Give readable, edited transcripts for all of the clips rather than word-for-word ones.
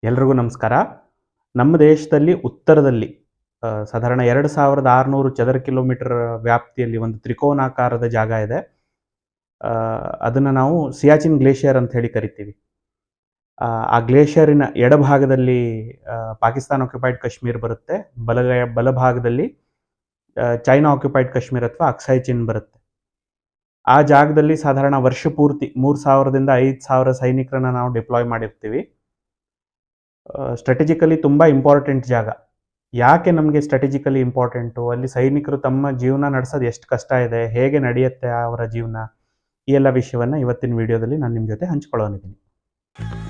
ಎಲ್ರಿಗೂ ನಮಸ್ಕಾರ. ನಮ್ಮ ದೇಶದಲ್ಲಿ ಉತ್ತರದಲ್ಲಿ ಸಾಧಾರಣ 2600 ಚದರ ಕಿಲೋಮೀಟರ್ ವ್ಯಾಪ್ತಿಯಲ್ಲಿ ಒಂದು ತ್ರಿಕೋನಾಕಾರದ ಜಾಗ ಇದೆ. ಅದನ್ನು ನಾವು ಸಿಯಾಚಿನ್ ಗ್ಲೇಷಿಯರ್ ಅಂತ ಹೇಳಿ ಕರಿತೀವಿ. ಆ ಗ್ಲೇಷಿಯರಿನ ಎಡಭಾಗದಲ್ಲಿ ಪಾಕಿಸ್ತಾನ ಆಕ್ಯುಪೈಡ್ ಕಾಶ್ಮೀರ್ ಬರುತ್ತೆ. ಬಲಭಾಗದಲ್ಲಿ ಚೈನಾ ಆಕ್ಯುಪೈಡ್ ಕಾಶ್ಮೀರ್ ಅಥವಾ ಅಕ್ಸೈ ಚಿನ್ ಬರುತ್ತೆ. ಆ ಜಾಗದಲ್ಲಿ ಸಾಧಾರಣ ವರ್ಷ ಪೂರ್ತಿ 3000ದಿಂದ 5000 ಸೈನಿಕರನ್ನ ನಾವು ಡಿಪ್ಲಾಯ್ ಮಾಡಿರ್ತೀವಿ. ಸ್ಟ್ರಾಟಜಿಕಲಿ ತುಂಬ ಇಂಪಾರ್ಟೆಂಟ್ ಜಾಗ. ಯಾಕೆ ನಮಗೆ ಸ್ಟ್ರಾಟಜಿಕಲಿ ಇಂಪಾರ್ಟೆಂಟು, ಅಲ್ಲಿ ಸೈನಿಕರು ತಮ್ಮ ಜೀವನ ನಡೆಸೋದು ಎಷ್ಟು ಕಷ್ಟ ಇದೆ, ಹೇಗೆ ನಡೆಯುತ್ತೆ ಅವರ ಜೀವನ, ಈ ಎಲ್ಲ ವಿಷಯವನ್ನು ಇವತ್ತಿನ ವಿಡಿಯೋದಲ್ಲಿ ನಾನು ನಿಮ್ಮ ಜೊತೆ ಹಂಚ್ಕೊಳ್ಳೋನಿದ್ದೀನಿ.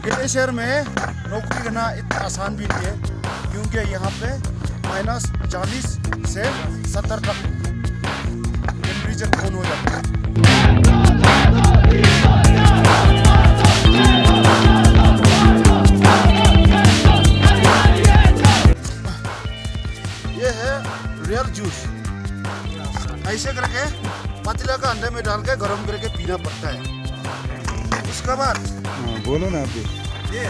ग्लेशियर में नौकरी करना इतना आसान भी नहीं है, क्योंकि यहाँ पे -40 से 70 तक टेम्परेचर ऑन हो जाता है। ये है रियल जूस। ऐसे करके पतीला का अंडे में डाल के गर्म करके पीना पड़ता है। उसके बाद बोलो ना आप भी। ये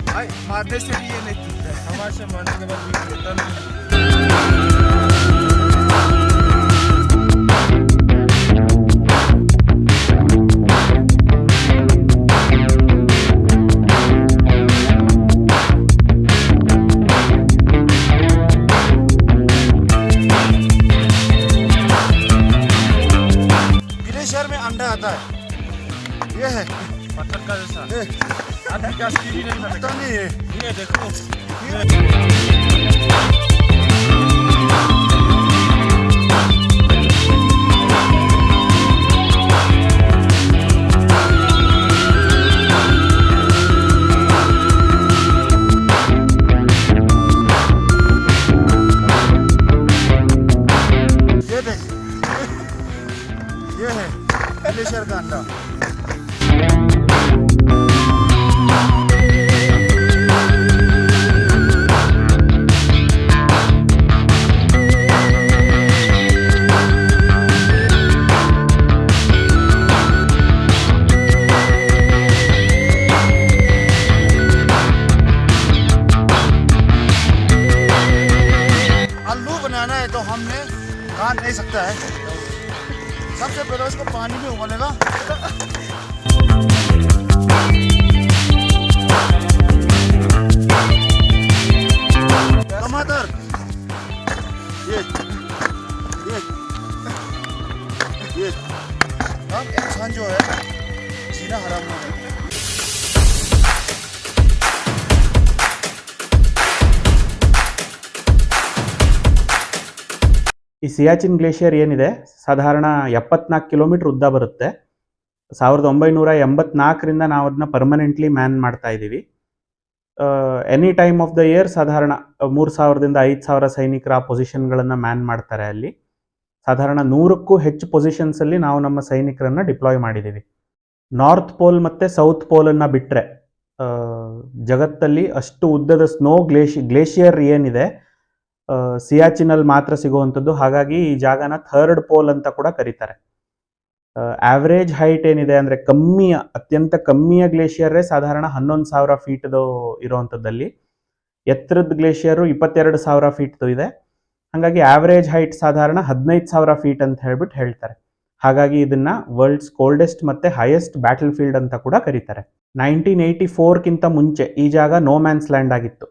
भाई मारने से भी ये नहीं पीता है, हवा से मारने के बाद भी पीता नहीं। ग्लेशियर में अंडा आता है, ये है पत्थर का जैसा ये आदमी का सीढ़ी नहीं पता लगता। नहीं है। ये देखो ये देख, ये है ग्लेशियर का अंडा। आलू बनाना है तो हमने काट नहीं सकता है। सबसे पहले उसको पानी में उबालेगा। टमाटर, ये अब इंसान जो है जीना हराम हो गया। ಈ ಸಿಯಾಚಿನ್ ಗ್ಲೇಷಿಯರ್ ಏನಿದೆ ಸಾಧಾರಣ 74 ಕಿಲೋಮೀಟರ್ ಉದ್ದ ಬರುತ್ತೆ. 1984ರಿಂದ ನಾವು ಅದನ್ನ ಪರ್ಮನೆಂಟ್ಲಿ ಮ್ಯಾನ್ ಮಾಡ್ತಾ ಇದ್ದೀವಿ. Any time of the year ಸಾಧಾರಣ 3000ದಿಂದ 5000 ಸೈನಿಕರ ಆ ಪೊಸಿಷನ್ಗಳನ್ನು ಮ್ಯಾನ್ ಮಾಡ್ತಾರೆ. ಅಲ್ಲಿ ಸಾಧಾರಣ 100ಕ್ಕೂ ಹೆಚ್ಚು ಪೊಸಿಷನ್ಸಲ್ಲಿ ನಾವು ನಮ್ಮ ಸೈನಿಕರನ್ನು ಡಿಪ್ಲಾಯ್ ಮಾಡಿದ್ದೀವಿ. ನಾರ್ತ್ ಪೋಲ್ ಮತ್ತು ಸೌತ್ ಪೋಲನ್ನು ಬಿಟ್ಟರೆ ಜಗತ್ತಲ್ಲಿ ಅಷ್ಟು ಉದ್ದದ ಸ್ನೋ ಗ್ಲೇಷಿಯರ್ ಏನಿದೆ ಸಿಯಾಚಿನಲ್ಲಿ ಮಾತ್ರ ಸಿಗುವಂಥದ್ದು. ಹಾಗಾಗಿ ಈ ಜಾಗನ ಥರ್ಡ್ ಪೋಲ್ ಅಂತ ಕೂಡ ಕರೀತಾರೆ. ಆವ್ರೇಜ್ ಹೈಟ್ ಏನಿದೆ ಅಂದರೆ ಅತ್ಯಂತ ಕಮ್ಮಿಯ ಗ್ಲೇಷಿಯರೇ ಸಾಧಾರಣ 11,000 ಫೀಟ್ದು ಇರೋವಂಥದ್ದಲ್ಲಿ, ಎತ್ತರದ ಗ್ಲೇಷಿಯರು 22,000 ಫೀಟ್ದು ಇದೆ. ಹಾಗಾಗಿ ಆವ್ರೇಜ್ ಹೈಟ್ ಸಾಧಾರಣ 15,000 ಫೀಟ್ ಅಂತ ಹೇಳ್ತಾರೆ. ಹಾಗಾಗಿ ಇದನ್ನ ವರ್ಲ್ಡ್ಸ್ ಕೋಲ್ಡೆಸ್ಟ್ ಮತ್ತು ಹೈಯೆಸ್ಟ್ ಬ್ಯಾಟಲ್ ಫೀಲ್ಡ್ ಅಂತ ಕೂಡ ಕರೀತಾರೆ. 1984ಕ್ಕಿಂತ ಮುಂಚೆ ಈ ಜಾಗ ನೋ ಮ್ಯಾನ್ಸ್ ಲ್ಯಾಂಡ್ ಆಗಿತ್ತು.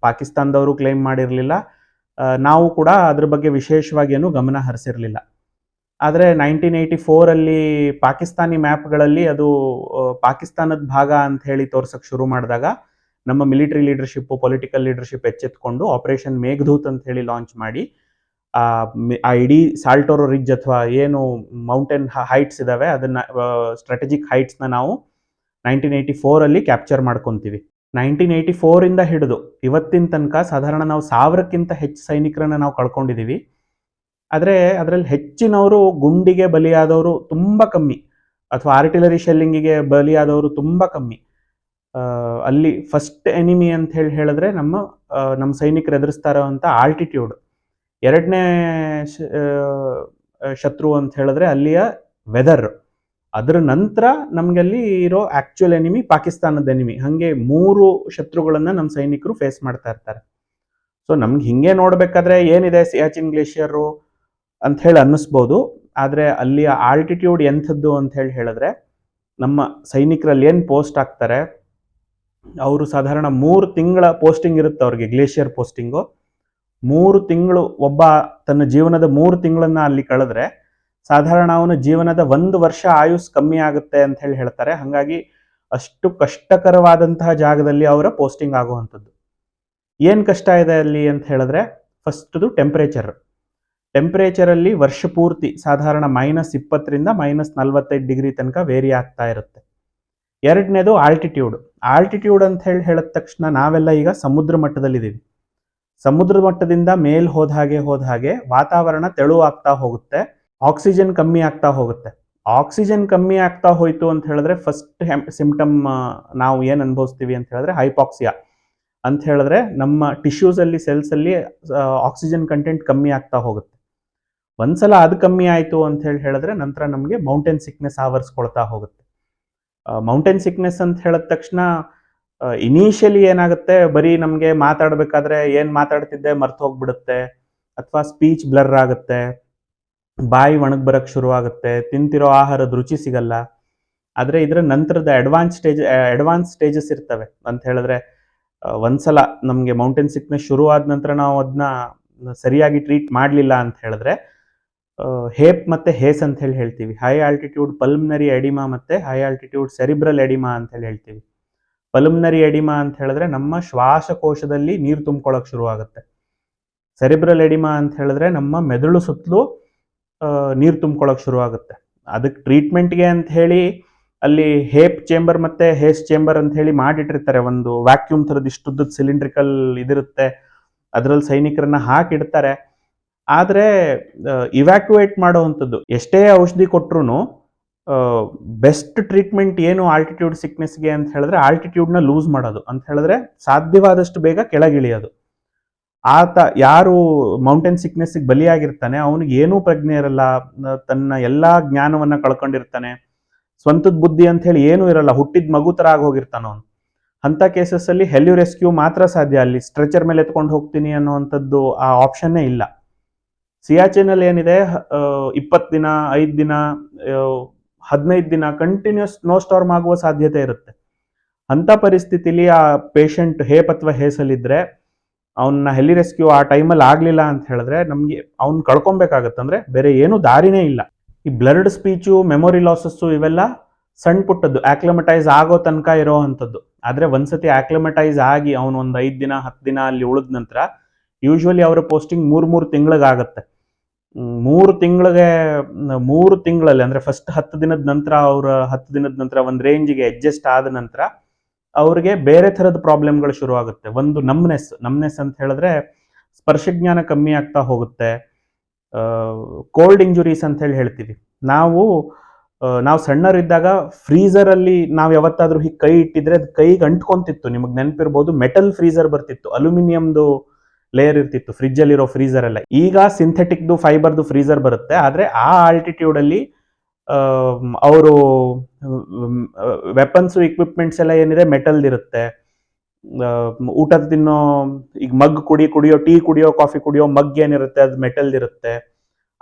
ಪಾಕಿಸ್ತಾನದವರು ಕ್ಲೇಮ್ ಮಾಡಿರಲಿಲ್ಲ, ನಾವು ಕೂಡ ಅದ್ರ ಬಗ್ಗೆ ವಿಶೇಷವಾಗಿ ಏನು ಗಮನ ಹರಿಸಿರಲಿಲ್ಲ. ಆದರೆ 1984ಅಲ್ಲಿ ಪಾಕಿಸ್ತಾನಿ ಮ್ಯಾಪ್ಗಳಲ್ಲಿ ಅದು ಪಾಕಿಸ್ತಾನದ ಭಾಗ ಅಂತ ಹೇಳಿ ತೋರ್ಸಕ್ಕೆ ಶುರು ಮಾಡಿದಾಗ ನಮ್ಮ ಮಿಲಿಟರಿ ಲೀಡರ್ಶಿಪ್ಪು, ಪೊಲಿಟಿಕಲ್ ಲೀಡರ್ಶಿಪ್ ಎಚ್ಚೆತ್ಕೊಂಡು ಆಪರೇಷನ್ ಮೇಘದೂತ್ ಅಂತ ಹೇಳಿ ಲಾಂಚ್ ಮಾಡಿ ಆ ಇಡೀ ಸಾಲ್ಟೋರೋ ರಿಡ್ಜ್ ಅಥವಾ ಏನು ಮೌಂಟೇನ್ ಹೈಟ್ಸ್ ಇದ್ದಾವೆ ಅದನ್ನು ಸ್ಟ್ರಾಟಜಿಕ್ ಹೈಟ್ಸ್ನ ನಾವು 1984ಅಲ್ಲಿ ಕ್ಯಾಪ್ಚರ್ ಮಾಡ್ಕೊತೀವಿ. 1984ಇಂದ ಹಿಡಿದು ಇವತ್ತಿನ ತನಕ ಸಾಧಾರಣ ನಾವು 1000ಕ್ಕಿಂತ ಹೆಚ್ಚು ಸೈನಿಕರನ್ನು ನಾವು ಕಳ್ಕೊಂಡಿದ್ದೀವಿ. ಆದರೆ ಅದರಲ್ಲಿ ಹೆಚ್ಚಿನವರು ಗುಂಡಿಗೆ ಬಲಿಯಾದವರು ತುಂಬ ಕಮ್ಮಿ, ಅಥವಾ ಆರ್ಟಿಲರಿ ಶೆಲ್ಲಿಂಗಿಗೆ ಬಲಿಯಾದವರು ತುಂಬ ಕಮ್ಮಿ. ಅಲ್ಲಿ ಫಸ್ಟ್ ಎನಿಮಿ ಅಂತ ಹೇಳಿದ್ರೆ ನಮ್ಮ ಸೈನಿಕರು ಎದುರಿಸ್ತಾ ಇರೋವಂಥ ಆಲ್ಟಿಟ್ಯೂಡ್. ಎರಡನೇ ಶತ್ರು ಅಂತ ಹೇಳಿದ್ರೆ ಅಲ್ಲಿಯ ವೆದರ್. ಅದರ ನಂತರ ನಮಗಲ್ಲಿ ಇರೋ ಆಕ್ಚುಯಲ್ ಎನಿಮಿ ಪಾಕಿಸ್ತಾನದ ಎನಿಮಿ. ಹಾಗೆ 3 ಶತ್ರುಗಳನ್ನ ನಮ್ಮ ಸೈನಿಕರು ಫೇಸ್ ಮಾಡ್ತಾ ಇರ್ತಾರೆ. ಸೊ ನಮ್ಗೆ ಹಿಂಗೆ ನೋಡ್ಬೇಕಾದ್ರೆ ಏನಿದೆ ಸಿಯಾಚಿನ್ ಗ್ಲೇಷಿಯರು ಅಂತ ಹೇಳಿ ಅನ್ನಿಸ್ಬೋದು. ಆದರೆ ಅಲ್ಲಿ ಆಲ್ಟಿಟ್ಯೂಡ್ ಎಂಥದ್ದು ಅಂತ ಹೇಳಿದ್ರೆ, ನಮ್ಮ ಸೈನಿಕರಲ್ಲಿ ಏನು ಪೋಸ್ಟ್ ಆಗ್ತಾರೆ, ಅವರು ಸಾಧಾರಣ 3 ತಿಂಗಳ ಪೋಸ್ಟಿಂಗ್ ಇರುತ್ತೆ ಅವ್ರಿಗೆ, ಗ್ಲೇಷಿಯರ್ ಪೋಸ್ಟಿಂಗು. 3 ತಿಂಗಳು ಒಬ್ಬ ತನ್ನ ಜೀವನದ 3 ತಿಂಗಳನ್ನ ಅಲ್ಲಿ ಕಳೆದ್ರೆ ಸಾಧಾರಣ ಅವನ ಜೀವನದ 1 ವರ್ಷ ಆಯುಸ್ ಕಮ್ಮಿ ಆಗುತ್ತೆ ಅಂತ ಹೇಳ್ತಾರೆ. ಹಾಗಾಗಿ ಅಷ್ಟು ಕಷ್ಟಕರವಾದಂತಹ ಜಾಗದಲ್ಲಿ ಅವರ ಪೋಸ್ಟಿಂಗ್ ಆಗುವಂಥದ್ದು. ಏನು ಕಷ್ಟ ಇದೆ ಅಲ್ಲಿ ಅಂತ ಹೇಳಿದ್ರೆ, ಫಸ್ಟ್ದು ಟೆಂಪರೇಚರಲ್ಲಿ ವರ್ಷ ಪೂರ್ತಿ ಸಾಧಾರಣ -20 ರಿಂದ -45 ಡಿಗ್ರಿ ತನಕ ವೇರಿ ಆಗ್ತಾ ಇರುತ್ತೆ. ಎರಡನೇದು ಆಲ್ಟಿಟ್ಯೂಡ್ ಅಂತ ಹೇಳಿದ ತಕ್ಷಣ ನಾವೆಲ್ಲ ಈಗ ಸಮುದ್ರ ಮಟ್ಟದಲ್ಲಿದ್ದೀವಿ. ಸಮುದ್ರ ಮಟ್ಟದಿಂದ ಮೇಲ್ ಹೋದ ಹಾಗೆ ವಾತಾವರಣ ತೆಳುವಾಗ್ತಾ ಹೋಗುತ್ತೆ, ಆಕ್ಸಿಜನ್ ಕಮ್ಮಿ ಆಗ್ತಾ ಹೋಗುತ್ತೆ. ಆಕ್ಸಿಜನ್ ಕಮ್ಮಿ ಆಗ್ತಾ ಹೋಯ್ತು ಅಂತ ಹೇಳಿದ್ರೆ ಫಸ್ಟ್ ಸಿಂಪ್ಟಮ್ ನಾವು ಏನು ಅನುಭವಿಸ್ತೀವಿ ಅಂತ ಹೇಳಿದ್ರೆ ಹೈಪಾಕ್ಸಿಯಾ ಅಂತ ಹೇಳಿದ್ರೆ ನಮ್ಮ ಟಿಶ್ಯೂಸಲ್ಲಿ ಸೆಲ್ಸಲ್ಲಿ ಆಕ್ಸಿಜನ್ ಕಂಟೆಂಟ್ ಕಮ್ಮಿ ಆಗ್ತಾ ಹೋಗುತ್ತೆ. ಒಂದ್ಸಲ ಅದು ಕಮ್ಮಿ ಆಯಿತು ಅಂತ ಹೇಳಿದ್ರೆ ನಂತರ ನಮಗೆ ಮೌಂಟೇನ್ ಸಿಕ್ನೆಸ್ ಆವರಿಸ್ಕೊಳ್ತಾ ಹೋಗುತ್ತೆ. ಮೌಂಟೇನ್ ಸಿಕ್ನೆಸ್ ಅಂತ ಹೇಳಿದ ತಕ್ಷಣ ಇನಿಷಿಯಲಿ ಏನಾಗುತ್ತೆ, ಬರೀ ನಮಗೆ ಮಾತಾಡಬೇಕಾದ್ರೆ ಏನು ಮಾತಾಡ್ತಿದ್ದೆ ಮರ್ತು ಹೋಗ್ಬಿಡುತ್ತೆ, ಅಥವಾ ಸ್ಪೀಚ್ ಬ್ಲರ್ ಆಗುತ್ತೆ, ಬಾಯಿ ಒಣಗಿ ಬರಕ್ಕೆ ಶುರುವಾಗುತ್ತೆ, ತಿಂತಿರೋ ಆಹಾರದ ರುಚಿ ಸಿಗಲ್ಲ. ಆದರೆ ಇದರ ನಂತರದ ಅಡ್ವಾನ್ಸ್ ಸ್ಟೇಜಸ್ ಇರ್ತವೆ ಅಂತ ಹೇಳಿದ್ರೆ, ಒಂದ್ಸಲ ನಮಗೆ ಮೌಂಟೇನ್ ಸಿಕ್ನೆಸ್ ಶುರುವಾದ ನಂತರ ನಾವು ಅದನ್ನ ಸರಿಯಾಗಿ ಟ್ರೀಟ್ ಮಾಡಲಿಲ್ಲ ಅಂತ ಹೇಳಿದ್ರೆ ಹೇಪ್ ಮತ್ತು ಹೇಸ್ ಅಂತ ಹೇಳ್ತೀವಿ. ಹೈ ಆಲ್ಟಿಟ್ಯೂಡ್ ಪಲ್ಮನರಿ ಎಡಿಮಾ ಮತ್ತು ಹೈ ಆಲ್ಟಿಟ್ಯೂಡ್ ಸೆರಿಬ್ರಲ್ ಎಡಿಮಾ ಅಂತ ಹೇಳ್ತೀವಿ. ಪಲ್ಮನರಿ ಎಡಿಮಾ ಅಂತ ಹೇಳಿದ್ರೆ ನಮ್ಮ ಶ್ವಾಸಕೋಶದಲ್ಲಿ ನೀರು ತುಂಬ್ಕೊಳ್ಳೋಕೆ ಶುರುವಾಗುತ್ತೆ. ಸೆರಿಬ್ರಲ್ ಎಡಿಮಾ ಅಂತ ಹೇಳಿದ್ರೆ ನಮ್ಮ ಮೆದುಳು ಸುತ್ತಲೂ ನೀರು ತುಂಬ್ಕೊಳ್ಳೋಕೆ ಶುರುವಾಗುತ್ತೆ. ಅದಕ್ಕೆ ಟ್ರೀಟ್ಮೆಂಟ್ಗೆ ಅಂತ ಹೇಳಿ ಅಲ್ಲಿ ಹೇಪ್ ಚೇಂಬರ್ ಮತ್ತು ಹೇಸ್ ಚೇಂಬರ್ ಅಂತ ಹೇಳಿ ಮಾಡಿಟ್ಟಿರ್ತಾರೆ. ಒಂದು ವ್ಯಾಕ್ಯೂಮ್ ಥರದ್ದು ಇಷ್ಟುದ್ದದ ಸಿಲಿಂಡ್ರಿಕಲ್ ಇದಿರುತ್ತೆ, ಅದರಲ್ಲಿ ಸೈನಿಕರನ್ನ ಹಾಕಿಡ್ತಾರೆ. ಆದರೆ ಇವ್ಯಾಕ್ಯುವೇಟ್ ಮಾಡೋವಂಥದ್ದು ಎಷ್ಟೇ ಔಷಧಿ ಕೊಟ್ಟರು ಬೆಸ್ಟ್ ಟ್ರೀಟ್ಮೆಂಟ್ ಏನು ಆಲ್ಟಿಟ್ಯೂಡ್ ಸಿಕ್ನೆಸ್ಗೆ ಅಂತ ಹೇಳಿದ್ರೆ ಆಲ್ಟಿಟ್ಯೂಡ್ನ ಲೂಸ್ ಮಾಡೋದು ಅಂತ ಹೇಳಿದ್ರೆ ಸಾಧ್ಯವಾದಷ್ಟು ಬೇಗ ಕೆಳಗಿಳಿಯೋದು. ಆತ ಯಾರು ಮೌಂಟೇನ್ ಸಿಕ್ನೆಸ್ಗೆ ಬಲಿಯಾಗಿರ್ತಾನೆ ಅವನಿಗೆ ಏನೂ ಪ್ರಜ್ಞೆ ಇರಲ್ಲ, ತನ್ನ ಎಲ್ಲ ಜ್ಞಾನವನ್ನು ಕಳ್ಕೊಂಡಿರ್ತಾನೆ, ಸ್ವಂತದ ಬುದ್ಧಿ ಅಂತ ಹೇಳಿ ಏನೂ ಇರಲ್ಲ, ಹುಟ್ಟಿದ ಮಗು ಥರ ಆಗಿ ಹೋಗಿರ್ತಾನೆ ಅವನು. ಅಂಥ ಕೇಸಸ್ಸಲ್ಲಿ ಹೆಲ್ಯೂ ರೆಸ್ಕ್ಯೂ ಮಾತ್ರ ಸಾಧ್ಯ. ಅಲ್ಲಿ ಸ್ಟ್ರೆಚರ್ ಮೇಲೆ ಎತ್ಕೊಂಡು ಹೋಗ್ತೀನಿ ಅನ್ನೋವಂಥದ್ದು ಆ ಆಪ್ಷನ್ನೇ ಇಲ್ಲ. ಸಿಯಾಚಿನಲ್ಲಿ ಏನಿದೆ, 20 ದಿನ, 5 ದಿನ, 15 ದಿನ ಕಂಟಿನ್ಯೂಸ್ ಸ್ನೋ ಸ್ಟಾರ್ಮ್ ಆಗುವ ಸಾಧ್ಯತೆ ಇರುತ್ತೆ. ಅಂಥ ಪರಿಸ್ಥಿತಿಲಿ ಆ ಪೇಷಂಟ್ ಹೇಪ್ ಅಥವಾ ಹೇಸಲ್ಲಿದ್ದರೆ ಅವನ್ನ ಹೆಲಿ ರೆಸ್ಕ್ಯೂ ಆ ಟೈಮಲ್ಲಿ ಆಗಲಿಲ್ಲ ಅಂತ ಹೇಳಿದ್ರೆ ನಮಗೆ ಅವ್ನು ಕಳ್ಕೊಬೇಕಾಗತ್ತೆ. ಅಂದರೆ ಬೇರೆ ಏನೂ ದಾರಿನೇ ಇಲ್ಲ. ಈ ಬ್ಲರ್ಡ್ ಸ್ಪೀಚು, ಮೆಮೊರಿ ಲಾಸಸ್ಸು ಇವೆಲ್ಲ ಸಣ್ಣ ಪುಟ್ಟದ್ದು, ಆಕ್ಲಮಟೈಸ್ ಆಗೋ ತನಕ ಇರೋ ಅಂಥದ್ದು. ಆದರೆ ಒಂದ್ಸತಿ ಆಕ್ಲಮಟೈಸ್ ಆಗಿ ಅವನು ಒಂದು 5 ದಿನ 10 ದಿನ ಅಲ್ಲಿ ಉಳಿದ ನಂತರ ಯೂಶ್ವಲಿ ಅವರ ಪೋಸ್ಟಿಂಗ್ 3 ತಿಂಗಳಿಗಾಗತ್ತೆ. 3 ತಿಂಗಳಲ್ಲಿ ಅಂದರೆ ಫಸ್ಟ್ 10 ದಿನದ ನಂತರ ಒಂದು ರೇಂಜಿಗೆ ಅಡ್ಜಸ್ಟ್ ಆದ ನಂತರ ಅವ್ರಿಗೆ ಬೇರೆ ಥರದ ಪ್ರಾಬ್ಲಮ್ಗಳು ಶುರುವಾಗುತ್ತೆ. ಒಂದು ನಮ್ನೆಸ್ ಅಂತ ಹೇಳಿದ್ರೆ ಸ್ಪರ್ಶಜ್ಞಾನ ಕಮ್ಮಿ ಆಗ್ತಾ ಹೋಗುತ್ತೆ. ಕೋಲ್ಡ್ ಇಂಜುರೀಸ್ ಅಂತ ಹೇಳ್ತೀವಿ. ನಾವು ಸಣ್ಣರಿದ್ದಾಗ ಫ್ರೀಸರಲ್ಲಿ ನಾವು ಯಾವತ್ತಾದ್ರೂ ಹೀಗೆ ಕೈ ಇಟ್ಟಿದ್ರೆ ಅದು ಕೈಗೆ ಅಂಟ್ಕೊಂತಿತ್ತು. ನಿಮಗೆ ನೆನಪಿರ್ಬೋದು, ಮೆಟಲ್ ಫ್ರೀಸರ್ ಬರ್ತಿತ್ತು, ಅಲ್ಯೂಮಿನಿಯಂದು ಲೇಯರ್ ಇರ್ತಿತ್ತು ಫ್ರಿಜ್ಜಲ್ಲಿರೋ ಫ್ರೀಸರ್ ಎಲ್ಲ. ಈಗ ಸಿಂಥೆಟಿಕ್ದು ಫೈಬರ್ದು ಫ್ರೀಸರ್ ಬರುತ್ತೆ. ಆದರೆ ಆ ಆಲ್ಟಿಟ್ಯೂಡಲ್ಲಿ ಅವರು ವೆಪನ್ಸು ಇಕ್ವಿಪ್ಮೆಂಟ್ಸ್ ಎಲ್ಲ ಏನಿದೆ ಮೆಟಲ್ದಿರುತ್ತೆ. ಊಟ ತಿನ್ನೋ ಈಗ ಮಗ್ ಕುಡಿಯೋ ಟೀ ಕುಡಿಯೋ ಕಾಫಿ ಕುಡಿಯೋ ಮಗ್ ಏನಿರುತ್ತೆ ಅದು ಮೆಟಲ್ದಿರುತ್ತೆ.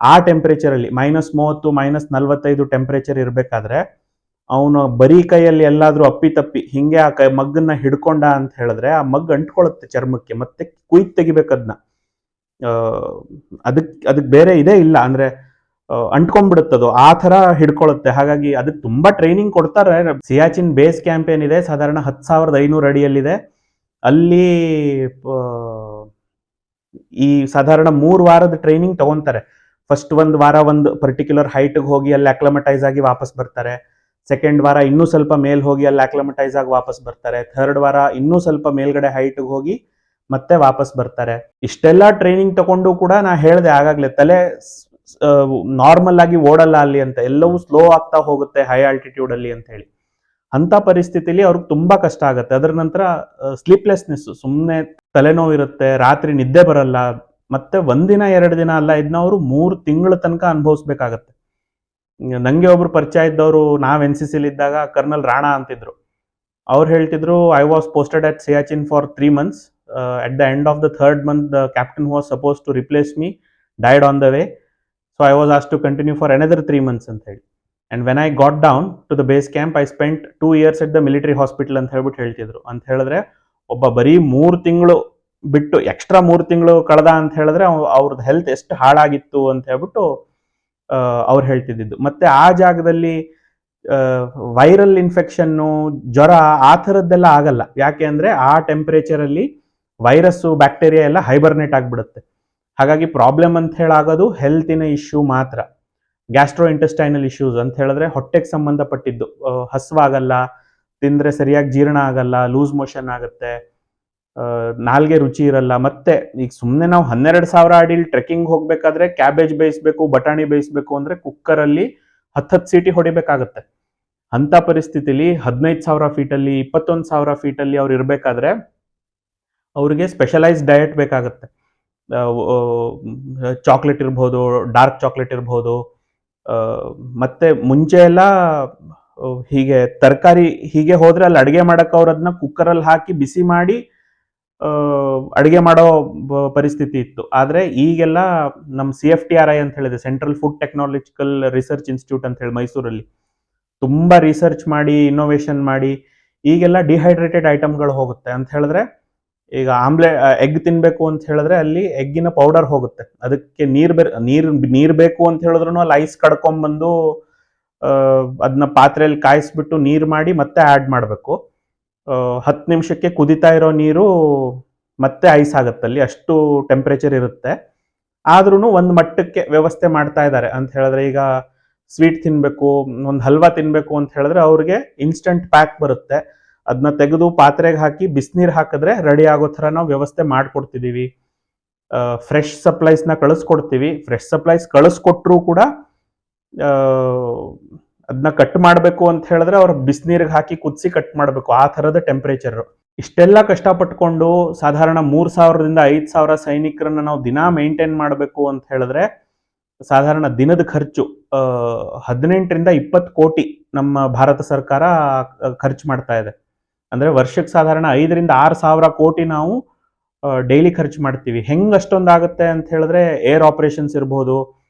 ಆ ಟೆಂಪ್ರೇಚರಲ್ಲಿ -30 -45 ಟೆಂಪ್ರೇಚರ್ ಇರಬೇಕಾದ್ರೆ ಅವನು ಬರೀ ಕೈಯಲ್ಲಿ ಎಲ್ಲಾದರೂ ಅಪ್ಪಿತಪ್ಪಿ ಹಿಂಗೆ ಆ ಮಗ್ಗನ್ನ ಹಿಡ್ಕೊಂಡ ಅಂತ ಹೇಳಿದ್ರೆ ಆ ಮಗ್ ಅಂಟ್ಕೊಳ್ಳುತ್ತೆ ಚರ್ಮಕ್ಕೆ, ಮತ್ತೆ ಕುಯ್ದು ತೆಗಿಬೇಕದನ್ನ. ಅದಕ್ಕೆ ಬೇರೆ ಇದೇ ಇಲ್ಲ, ಅಂದರೆ ಅಂಟ್ಕೊಂಡ್ಬಿಡುತ್ತದು, ಆ ಥರ ಹಿಡ್ಕೊಳ್ಳುತ್ತೆ. ಹಾಗಾಗಿ ಅದಕ್ಕೆ ತುಂಬ ಟ್ರೈನಿಂಗ್ ಕೊಡ್ತಾರೆ. ಸಿಯಾಚಿನ್ ಬೇಸ್ ಕ್ಯಾಂಪ್ ಏನಿದೆ ಸಾಧಾರಣ 10,500 ಅಡಿಯಲ್ಲಿದೆ. ಅಲ್ಲಿ ಈ ಸಾಧಾರಣ 3 ವಾರದ ಟ್ರೈನಿಂಗ್ ತಗೊಂತಾರೆ. ಫಸ್ಟ್ 1 ವಾರ ಒಂದು ಪರ್ಟಿಕ್ಯುಲರ್ ಹೈಟ್ಗೆ ಹೋಗಿ ಅಲ್ಲಿ ಅಕ್ಲಮಟೈಸ್ ಆಗಿ ವಾಪಸ್ ಬರ್ತಾರೆ. ಸೆಕೆಂಡ್ ವಾರ ಇನ್ನೂ ಸ್ವಲ್ಪ ಮೇಲ್ ಹೋಗಿ ಅಲ್ಲಿ ಅಕ್ಲಮಟೈಸ್ ಆಗಿ ವಾಪಸ್ ಬರ್ತಾರೆ. ಥರ್ಡ್ ವಾರ ಇನ್ನೂ ಸ್ವಲ್ಪ ಮೇಲ್ಗಡೆ ಹೈಟ್ಗೆ ಹೋಗಿ ಮತ್ತೆ ವಾಪಸ್ ಬರ್ತಾರೆ. ಇಷ್ಟೆಲ್ಲ ಟ್ರೈನಿಂಗ್ ತಗೊಂಡು ಕೂಡ ನಾ ಹೇಳಿದೆ ಆಗಾಗಲೇ, ತಲೆ ನಾರ್ಮಲ್ ಆಗಿ ಓಡಲ್ಲ ಅಲ್ಲಿ ಅಂತ, ಎಲ್ಲವೂ ಸ್ಲೋ ಆಗ್ತಾ ಹೋಗುತ್ತೆ ಹೈ ಆಲ್ಟಿಟ್ಯೂಡ್ ಅಲ್ಲಿ ಅಂತ ಹೇಳಿ. ಅಂತ ಪರಿಸ್ಥಿತಿಲಿ ಅವ್ರಿಗೆ ತುಂಬಾ ಕಷ್ಟ ಆಗುತ್ತೆ. ಅದರ ನಂತರ ಸ್ಲೀಪ್ಲೆಸ್ನೆಸ್, ಸುಮ್ಮನೆ ತಲೆನೋವು ಇರುತ್ತೆ, ರಾತ್ರಿ ನಿದ್ದೆ ಬರಲ್ಲ. ಮತ್ತೆ 1 ದಿನ 2 ದಿನ ಅಲ್ಲ, ಇದನ್ನ ಅವರು 3 ತಿಂಗಳ ತನಕ ಅನುಭವಿಸ್ಬೇಕಾಗತ್ತೆ. ನನಗೆ ಒಬ್ರು ಪರಿಚಯ ಇದ್ದವರು, ನಾವು ಎನ್ ಸಿ ಸಿಲಿ ಇದ್ದಾಗ ಕರ್ನಲ್ ರಾಣಾ ಅಂತಿದ್ರು. ಅವ್ರು ಹೇಳ್ತಿದ್ರು, I was posted at Siachen for 3 months. At the end of the 3rd month, the captain who was supposed to replace me died on the way. So I was asked to continue for another 3 months ಅಂತ ಹೇಳಿ. And when I got down to the base camp, I spent 2 years at the military hospital ಅಂತ ಹೇಳ್ಬಿಟ್ಟು ಹೇಳ್ತಿದ್ರು. ಅಂತ ಹೇಳಿದ್ರೆ ಒಬ್ಬ ಬರೀ 3 ತಿಂಗಳು ಬಿಟ್ಟು ಎಕ್ಸ್ಟ್ರಾ 3 ತಿಂಗಳು ಕಳೆದ ಅಂತ ಹೇಳಿದ್ರೆ ಅವ್ರದ್ದು ಹೆಲ್ತ್ ಎಷ್ಟು ಹಾಳಾಗಿತ್ತು ಅಂತ ಹೇಳ್ಬಿಟ್ಟು ಅವ್ರು ಹೇಳ್ತಿದ್ದು. ಮತ್ತೆ ಆ ಜಾಗದಲ್ಲಿ ವೈರಲ್ ಇನ್ಫೆಕ್ಷನ್ನು, ಜ್ವರ ಆ ಥರದ್ದೆಲ್ಲ ಆಗಲ್ಲ. ಯಾಕೆ ಅಂದರೆ ಆ ಟೆಂಪ್ರೇಚರಲ್ಲಿ ವೈರಸ್ಸು, ಬ್ಯಾಕ್ಟೀರಿಯಾ ಎಲ್ಲ ಹೈಬರ್ನೇಟ್ ಆಗಿಬಿಡುತ್ತೆ. ಹಾಗಾಗಿ ಪ್ರಾಬ್ಲಮ್ ಅಂತ ಹೇಳಾಗೋದು ಹೆಲ್ತಿನ ಇಶ್ಯೂ ಮಾತ್ರ. ಗ್ಯಾಸ್ಟ್ರೋ ಇಂಟೆಸ್ಟೈನಲ್ ಇಶ್ಯೂಸ್ ಅಂತ ಹೇಳಿದ್ರೆ ಹೊಟ್ಟೆಗೆ ಸಂಬಂಧಪಟ್ಟಿದ್ದು. ಹಸ್ವಾಗಲ್ಲ, ತಿಂದರೆ ಸರಿಯಾಗಿ ಜೀರ್ಣ ಆಗಲ್ಲ, ಲೂಸ್ ಮೋಷನ್ ಆಗುತ್ತೆ, ನಾಲ್ಗೆ ರುಚಿ ಇರಲ್ಲ. ಮತ್ತೆ ಈಗ ಸುಮ್ಮನೆ ನಾವು 12,000 ಅಡಿಲಿ ಟ್ರೆಕ್ಕಿಂಗ್ ಹೋಗ್ಬೇಕಾದ್ರೆ ಕ್ಯಾಬೇಜ್ ಬೇಯಿಸ್ಬೇಕು, ಬಟಾಣಿ ಬೇಯಿಸ್ಬೇಕು ಅಂದರೆ ಕುಕ್ಕರಲ್ಲಿ 10 ಸೀಟಿ ಹೊಡಿಬೇಕಾಗತ್ತೆ. ಅಂಥ ಪರಿಸ್ಥಿತಿಲಿ 15,000 ಫೀಟಲ್ಲಿ, 21,000 ಫೀಟಲ್ಲಿ ಅವ್ರು ಇರಬೇಕಾದ್ರೆ ಅವ್ರಿಗೆ ಸ್ಪೆಷಲೈಸ್ಡ್ ಡಯಟ್ ಬೇಕಾಗುತ್ತೆ. ಚಾಕ್ಲೇಟ್ ಇರ್ಬೋದು, ಡಾರ್ಕ್ ಚಾಕ್ಲೇಟ್ ಇರ್ಬೋದು. ಮತ್ತೆ ಮುಂಚೆ ಎಲ್ಲ ಹೀಗೆ ತರಕಾರಿ ಹೀಗೆ ಹೋದ್ರೆ ಅಲ್ಲಿ ಅಡುಗೆ ಮಾಡಕ್ಕೆ ಅವ್ರು ಅದನ್ನ ಕುಕ್ಕರಲ್ಲಿ ಹಾಕಿ ಬಿಸಿ ಮಾಡಿ ಅಡುಗೆ ಮಾಡೋ ಪರಿಸ್ಥಿತಿ ಇತ್ತು. ಆದರೆ ಈಗೆಲ್ಲ ನಮ್ಮ CFTRI ಅಂತ ಹೇಳಿದೆ, central food technological research institute ಅಂತ ಹೇಳಿ ಮೈಸೂರಲ್ಲಿ ತುಂಬ ರಿಸರ್ಚ್ ಮಾಡಿ, ಇನ್ನೋವೇಷನ್ ಮಾಡಿ ಈಗೆಲ್ಲ ಡಿಹೈಡ್ರೇಟೆಡ್ ಐಟಮ್ಗಳು ಹೋಗುತ್ತೆ. ಅಂತ ಹೇಳಿದ್ರೆ ಈಗ ಎಗ್ ತಿನ್ನಬೇಕು ಅಂತ ಹೇಳಿದ್ರೆ ಅಲ್ಲಿ ಎಗ್ಗಿನ ಪೌಡರ್ ಹೋಗುತ್ತೆ. ಅದಕ್ಕೆ ನೀರು ಬೇಕು ಅಂತ ಹೇಳಿದ್ರು ಅಲ್ಲಿ ಐಸ್ ಕಡ್ಕೊಂಡ್ಬಂದು ಅದನ್ನ ಪಾತ್ರೆಯಲ್ಲಿ ಕಾಯಿಸ್ಬಿಟ್ಟು ನೀರು ಮಾಡಿ ಮತ್ತೆ ಆ್ಯಡ್ ಮಾಡಬೇಕು. 10 ನಿಮಿಷಕ್ಕೆ ಕುದಿತಾ ಇರೋ ನೀರು ಮತ್ತೆ ಐಸ್ ಆಗುತ್ತಲ್ಲಿ, ಅಷ್ಟು ಟೆಂಪ್ರೇಚರ್ ಇರುತ್ತೆ. ಆದ್ರೂ ಒಂದು ಮಟ್ಟಕ್ಕೆ ವ್ಯವಸ್ಥೆ ಮಾಡ್ತಾ ಇದ್ದಾರೆ. ಅಂತ ಹೇಳಿದ್ರೆ ಈಗ ಸ್ವೀಟ್ ತಿನ್ನಬೇಕು, ಒಂದು ಹಲ್ವಾ ತಿನ್ನಬೇಕು ಅಂತ ಹೇಳಿದ್ರೆ ಅವ್ರಿಗೆ ಇನ್ಸ್ಟಂಟ್ ಪ್ಯಾಕ್ ಬರುತ್ತೆ. ಅದನ್ನ ತೆಗೆದು ಪಾತ್ರೆಗೆ ಹಾಕಿ ಬಿಸಿನೀರು ಹಾಕಿದ್ರೆ ರೆಡಿ ಆಗೋ ಥರ ನಾವು ವ್ಯವಸ್ಥೆ ಮಾಡಿಕೊಡ್ತಿದ್ದೀವಿ. ಫ್ರೆಶ್ ಸಪ್ಲೈಸ್ನ ಕಳಿಸ್ಕೊಡ್ತೀವಿ. ಫ್ರೆಶ್ ಸಪ್ಲೈಸ್ ಕಳಿಸ್ಕೊಟ್ರೂ ಕೂಡ ಅದನ್ನ ಕಟ್ ಮಾಡಬೇಕು ಅಂತ ಹೇಳಿದ್ರೆ ಅವ್ರು ಬಿಸಿನೀರಿಗೆ ಹಾಕಿ ಕುದಿಸಿ ಕಟ್ ಮಾಡಬೇಕು, ಆ ಥರದ ಟೆಂಪ್ರೇಚರು. ಇಷ್ಟೆಲ್ಲ ಕಷ್ಟಪಟ್ಕೊಂಡು ಸಾಧಾರಣ 3,000ದಿಂದ 5,000 ಸೈನಿಕರನ್ನ ನಾವು ದಿನ ಮೇಂಟೈನ್ ಮಾಡಬೇಕು ಅಂತ ಹೇಳಿದ್ರೆ ಸಾಧಾರಣ ದಿನದ ಖರ್ಚು 18ರಿಂದ 20 ಕೋಟಿ ನಮ್ಮ ಭಾರತ ಸರ್ಕಾರ ಖರ್ಚು ಮಾಡ್ತಾ ಇದೆ. ಅಂದರೆ ವರ್ಷಕ್ಕೆ ಸಾಧಾರಣ 5ರಿಂದ 6,000 ಕೋಟಿ ನಾವು ಡೈಲಿ ಖರ್ಚು ಮಾಡ್ತೀವಿ. ಹೆಂಗೆ ಅಷ್ಟೊಂದಾಗುತ್ತೆ ಅಂತ ಹೇಳಿದ್ರೆ ಏರ್ ಆಪರೇಷನ್ಸ್ ಇರ್ಬೋದು,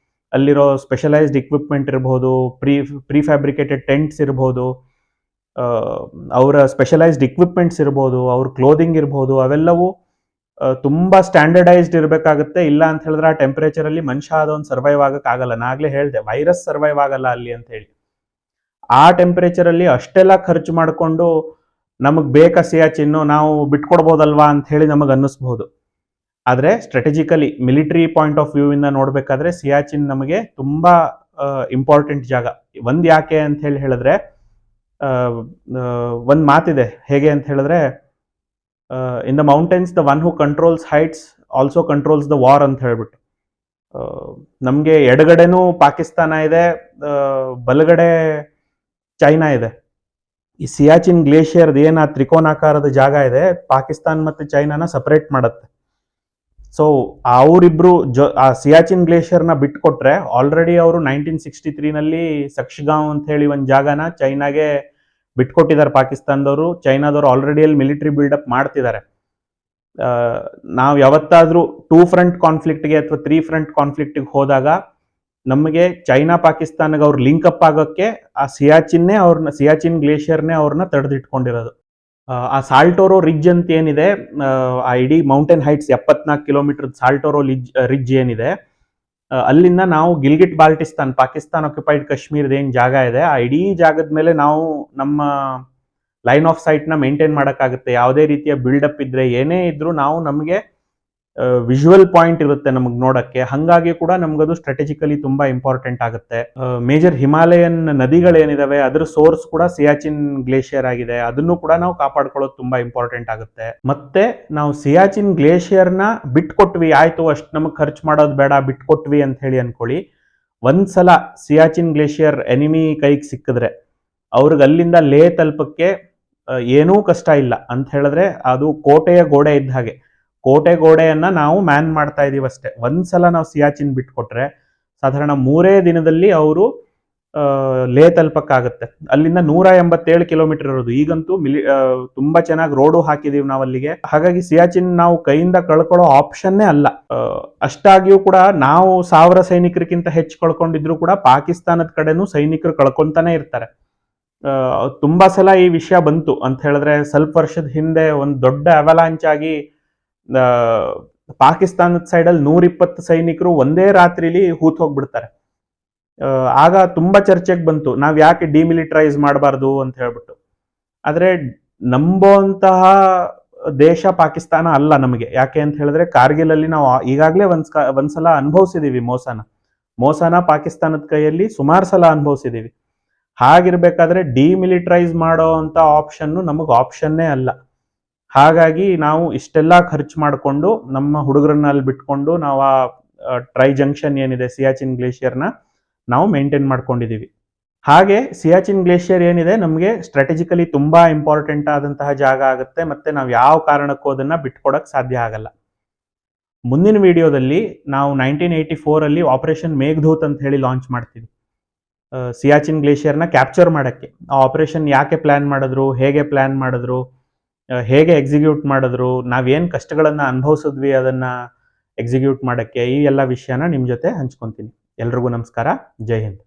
ಅಲ್ಲಿರೋ ಸ್ಪೆಷಲೈಸ್ಡ್ ಇಕ್ವಿಪ್ಮೆಂಟ್ ಇರ್ಬೋದು, ಪ್ರೀಫ್ಯಾಬ್ರಿಕೇಟೆಡ್ ಟೆಂಟ್ಸ್ ಇರ್ಬೋದು, ಅವರ ಸ್ಪೆಷಲೈಸ್ಡ್ ಇಕ್ವಿಪ್ಮೆಂಟ್ಸ್ ಇರ್ಬೋದು, ಅವ್ರ ಕ್ಲೋದಿಂಗ್ ಇರ್ಬೋದು, ಅವೆಲ್ಲವೂ ತುಂಬ ಸ್ಟ್ಯಾಂಡರ್ಡೈಸ್ಡ್ ಇರಬೇಕಾಗುತ್ತೆ. ಇಲ್ಲ ಅಂತ ಹೇಳಿದ್ರೆ ಆ ಟೆಂಪ್ರೇಚರಲ್ಲಿ ಮನುಷ್ಯ ಅದೊಂದು ಸರ್ವೈವ್ ಆಗಕ್ಕಾಗಲ್ಲ. ನಾಗಲೇ ಹೇಳಿದೆ, ವೈರಸ್ ಸರ್ವೈವ್ ಆಗಲ್ಲ ಅಲ್ಲಿ ಅಂತ ಹೇಳಿ. ಆ ಟೆಂಪ್ರೇಚರಲ್ಲಿ ಅಷ್ಟೆಲ್ಲ ಖರ್ಚು ಮಾಡಿಕೊಂಡು ನಮಗೆ ಬೇಕಾ ಸಿಯಾಚಿನ್ನು, ನಾವು ಬಿಟ್ಕೊಡ್ಬೋದಲ್ವಾ ಅಂತ ಹೇಳಿ ನಮಗೆ ಅನ್ನಿಸ್ಬೋದು. ಆದರೆ strategically military point of view ಇಂದ ನೋಡಬೇಕಾದ್ರೆ ಸಿಯಾಚಿನ್ ನಮಗೆ ತುಂಬ ಇಂಪಾರ್ಟೆಂಟ್ ಜಾಗ. ಒಂದು ಯಾಕೆ ಅಂತ ಹೇಳಿದ್ರೆ ಒಂದು ಮಾತಿದೆ, ಹೇಗೆ ಅಂತ ಹೇಳಿದ್ರೆ in the mountains the one who controls heights also controls the war ಅಂತ ಹೇಳ್ಬಿಟ್ಟು. ನಮಗೆ ಎಡಗಡೆನೂ ಪಾಕಿಸ್ತಾನ ಇದೆ, ಬಲಗಡೆ ಚೈನಾ ಇದೆ. ಈ ಸಿಯಾಚಿನ್ ಗ್ಲೇಷಿಯರ್ ಏನು ಆ ತ್ರಿಕೋನಾಕಾರದ ಜಾಗ ಇದೆ, ಪಾಕಿಸ್ತಾನ ಮತ್ತು ಚೈನಾನ ಸಪರೇಟ್ ಮಾಡುತ್ತೆ. ಸೊ ಅವರಿಬ್ರು ಆ ಸಿಯಾಚಿನ್ ಗ್ಲೇಷಿಯರ್ನ ಬಿಟ್ಕೊಟ್ರೆ ಆಲ್ರೆಡಿ ಅವರು 1963ನಲ್ಲಿ ಸಕ್ಷಗಾಂವ್ ಅಂತ ಹೇಳಿ ಒಂದು ಜಾಗನ ಚೈನಾಗೆ ಬಿಟ್ಕೊಟ್ಟಿದ್ದಾರೆ ಪಾಕಿಸ್ತಾನದವರು. ಚೈನಾದವರು ಆಲ್ರೆಡಿ ಅಲ್ಲಿ ಮಿಲಿಟರಿ ಬಿಲ್ಡಪ್ ಮಾಡ್ತಿದ್ದಾರೆ. ನಾವು ಯಾವತ್ತಾದ್ರೂ 2 ಫ್ರಂಟ್ ಕಾನ್ಫ್ಲಿಕ್ಟ್ಗೆ ಅಥವಾ 3 ಫ್ರಂಟ್ ಕಾನ್ಫ್ಲಿಕ್ಟ್ಗೆ ಹೋದಾಗ ನಮಗೆ ಚೈನಾ ಪಾಕಿಸ್ತಾನಗೆ ಅವ್ರು ಲಿಂಕಪ್ ಆಗೋಕ್ಕೆ ಆ ಸಿಯಾಚಿನ್ ಗ್ಲೇಷಿಯರ್ನೇ ಅವ್ರನ್ನ ತಡೆದಿಟ್ಕೊಂಡಿರೋದು. ಆ ಸಾಲ್ಟೋರೋ ರಿಡ್ಜ್ ಅಂತ ಏನಿದೆ, ಆ ಇಡೀ mountain heights 74 kilometre Saltoro ridge ಏನಿದೆ, ಅಲ್ಲಿಂದ ನಾವು ಗಿಲ್ಗಿಟ್ ಬಾಲ್ಟಿಸ್ತಾನ್, ಪಾಕಿಸ್ತಾನ್ ಆಕ್ಯುಪೈಡ್ ಕಾಶ್ಮೀರದ ಏನು ಜಾಗ ಇದೆ, ಆ ಇಡೀ ಜಾಗದ ಮೇಲೆ ನಾವು ನಮ್ಮ ಲೈನ್ ಆಫ್ ಸೈಟ್ನ ಮೇಂಟೈನ್ ಮಾಡೋಕ್ಕಾಗುತ್ತೆ. ಯಾವುದೇ ರೀತಿಯ ಬಿಲ್ಡಪ್ ಇದ್ರೆ, ಏನೇ ಇದ್ರೂ ನಮಗೆ ವಿಜುವಲ್ ಪಾಯಿಂಟ್ ಇರುತ್ತೆ ನಮಗೆ ನೋಡಕ್ಕೆ. ಹಾಗಾಗಿ ಕೂಡ ನಮಗದು ಸ್ಟ್ರಾಟಜಿಕಲಿ ತುಂಬಾ ಇಂಪಾರ್ಟೆಂಟ್ ಆಗುತ್ತೆ. ಮೇಜರ್ ಹಿಮಾಲಯನ್ ನದಿಗಳೇನಿದಾವೆ ಅದ್ರ ಸೋರ್ಸ್ ಕೂಡ ಸಿಯಾಚಿನ್ ಗ್ಲೇಷಿಯರ್ ಆಗಿದೆ. ಅದನ್ನು ಕೂಡ ನಾವು ಕಾಪಾಡ್ಕೊಳ್ಳೋದು ತುಂಬಾ ಇಂಪಾರ್ಟೆಂಟ್ ಆಗುತ್ತೆ. ಮತ್ತೆ ನಾವು ಸಿಯಾಚಿನ್ ಗ್ಲೇಷಿಯರ್ನ ಬಿಟ್ಕೊಟ್ವಿ, ಆಯ್ತು ಅಷ್ಟು ನಮಗೆ ಖರ್ಚು ಮಾಡೋದು ಬೇಡ, ಬಿಟ್ಕೊಟ್ವಿ ಅಂತ ಹೇಳಿ ಅನ್ಕೊಳ್ಳಿ. ಒಂದ್ಸಲ ಸಿಯಾಚಿನ್ ಗ್ಲೇಷಿಯರ್ ಎನಿಮಿ ಕೈಗೆ ಸಿಕ್ಕಿದ್ರೆ ಅವ್ರಿಗೆ ಅಲ್ಲಿಂದ ಲೇ ತಲುಪಕ್ಕೆ ಏನೂ ಕಷ್ಟ ಇಲ್ಲ. ಅಂತ ಹೇಳಿದ್ರೆ ಅದು ಕೋಟೆಯ ಗೋಡೆ ಇದ್ದ ಹಾಗೆ. ಕೋಟೆ ಗೋಡೆಯನ್ನ ನಾವು ಮ್ಯಾನ್ ಮಾಡ್ತಾ ಇದೀವಿ ಅಷ್ಟೇ. ಒಂದ್ಸಲ ನಾವು ಸಿಯಾಚಿನ್ ಬಿಟ್ಕೊಟ್ರೆ ಸಾಧಾರಣ 3 ದಿನದಲ್ಲಿ ಅವರು ಲೇ ತಲುಪಕ್ಕಾಗುತ್ತೆ. ಅಲ್ಲಿಂದ 187 ಕಿಲೋಮೀಟರ್ ಇರೋದು. ಈಗಂತೂ ತುಂಬಾ ಚೆನ್ನಾಗಿ ರೋಡು ಹಾಕಿದೀವಿ ನಾವು ಅಲ್ಲಿಗೆ. ಹಾಗಾಗಿ ಸಿಯಾಚಿನ್ ನಾವು ಕೈಯಿಂದ ಕಳ್ಕೊಳ್ಳೋ ಆಪ್ಷನ್ನೇ ಅಲ್ಲ. ಅಷ್ಟಾಗಿಯೂ ಕೂಡ ನಾವು 1000 ಸೈನಿಕರಿಗಿಂತ ಹೆಚ್ಚು ಕಳ್ಕೊಂಡಿದ್ರು ಕೂಡ ಪಾಕಿಸ್ತಾನದ ಕಡೆನೂ ಸೈನಿಕರು ಕಳ್ಕೊಂತಾನೆ ಇರ್ತಾರೆ. ತುಂಬಾ ಸಲ ಈ ವಿಷಯ ಬಂತು ಅಂತ ಹೇಳಿದ್ರೆ, ಸ್ವಲ್ಪ ವರ್ಷದ ಹಿಂದೆ ಒಂದು ದೊಡ್ಡ ಅವಲಾಂಚ್ ಆಗಿ ಪಾಕಿಸ್ತಾನದ ಸೈಡಲ್ಲಿ 120 ಸೈನಿಕರು ಒಂದೇ ರಾತ್ರಿಲಿ ಹೂತ್ ಹೋಗ್ಬಿಡ್ತಾರೆ. ಆಗ ತುಂಬಾ ಚರ್ಚೆಗೆ ಬಂತು, ನಾವ್ ಯಾಕೆ ಡಿಮಿಲಿಟರೈಸ್ ಮಾಡಬಾರ್ದು ಅಂತ ಹೇಳ್ಬಿಟ್ಟು. ಆದ್ರೆ ನಂಬೋಂತಹ ದೇಶ ಪಾಕಿಸ್ತಾನ ಅಲ್ಲ ನಮಗೆ. ಯಾಕೆ ಅಂತ ಹೇಳಿದ್ರೆ, ಕಾರ್ಗಿಲ್ ಅಲ್ಲಿ ನಾವು ಈಗಾಗಲೇ ಒಂದ್ಸಲ ಅನುಭವಿಸಿದೀವಿ ಮೋಸನ ಪಾಕಿಸ್ತಾನದ ಕೈಯಲ್ಲಿ ಸುಮಾರು ಸಲ ಅನುಭವಿಸಿದೀವಿ. ಹಾಗಿರ್ಬೇಕಾದ್ರೆ ಡಿಮಿಲಿಟರೈಸ್ ಮಾಡೋ ಅಂತ ಆಪ್ಷನ್ ನಮಗೆ ಆಪ್ಷನ್ನೇ ಅಲ್ಲ. ಹಾಗಾಗಿ ನಾವು ಇಷ್ಟೆಲ್ಲ ಖರ್ಚು ಮಾಡಿಕೊಂಡು ನಮ್ಮ ಹುಡುಗರನ್ನ ಅಲ್ಲಿ ಬಿಟ್ಕೊಂಡು ನಾವು ಆ ಟ್ರೈ ಜಂಕ್ಷನ್ ಏನಿದೆ ಸಿಯಾಚಿನ್ ಗ್ಲೇಷಿಯರ್ನ ನಾವು ಮೇಂಟೈನ್ ಮಾಡ್ಕೊಂಡಿದೀವಿ. ಹಾಗೆ ಸಿಯಾಚಿನ್ ಗ್ಲೇಷಿಯರ್ ಏನಿದೆ ನಮಗೆ ಸ್ಟ್ರಾಟಜಿಕಲಿ ತುಂಬಾ ಇಂಪಾರ್ಟೆಂಟ್ ಆದಂತಹ ಜಾಗ ಆಗುತ್ತೆ. ಮತ್ತೆ ನಾವು ಯಾವ ಕಾರಣಕ್ಕೂ ಅದನ್ನ ಬಿಟ್ಕೊಡಕ್ ಸಾಧ್ಯ ಆಗಲ್ಲ. ಮುಂದಿನ ವಿಡಿಯೋದಲ್ಲಿ ನಾವು 1984 ಅಲ್ಲಿ ಆಪರೇಷನ್ ಮೇಘದೂತ್ ಅಂತ ಹೇಳಿ ಲಾಂಚ್ ಮಾಡ್ತೀವಿ, ಸಿಯಾಚಿನ್ ಗ್ಲೇಷಿಯರ್ನ ಕ್ಯಾಪ್ಚರ್ ಮಾಡಕ್ಕೆ. ಆ ಆಪರೇಷನ್ ಯಾಕೆ ಪ್ಲಾನ್ ಮಾಡಿದ್ರು, ಹೇಗೆ ಪ್ಲಾನ್ ಮಾಡಿದ್ರು, ಹೇಗೆ ಎಕ್ಸಿಕ್ಯೂಟ್ ಮಾಡಿದ್ರು, ನಾವೇನ್ ಕಷ್ಟಗಳನ್ನ ಅನುಭವಿಸಿದ್ವಿ ಅದನ್ನ ಎಕ್ಸಿಕ್ಯೂಟ್ ಮಾಡಕ್ಕೆ, ಈ ಎಲ್ಲ ವಿಷಯನ ನಿಮ್ ಜೊತೆ ಹಂಚ್ಕೊಂತೀನಿ. ಎಲ್ರಿಗೂ ನಮಸ್ಕಾರ. ಜೈ ಹಿಂದ್.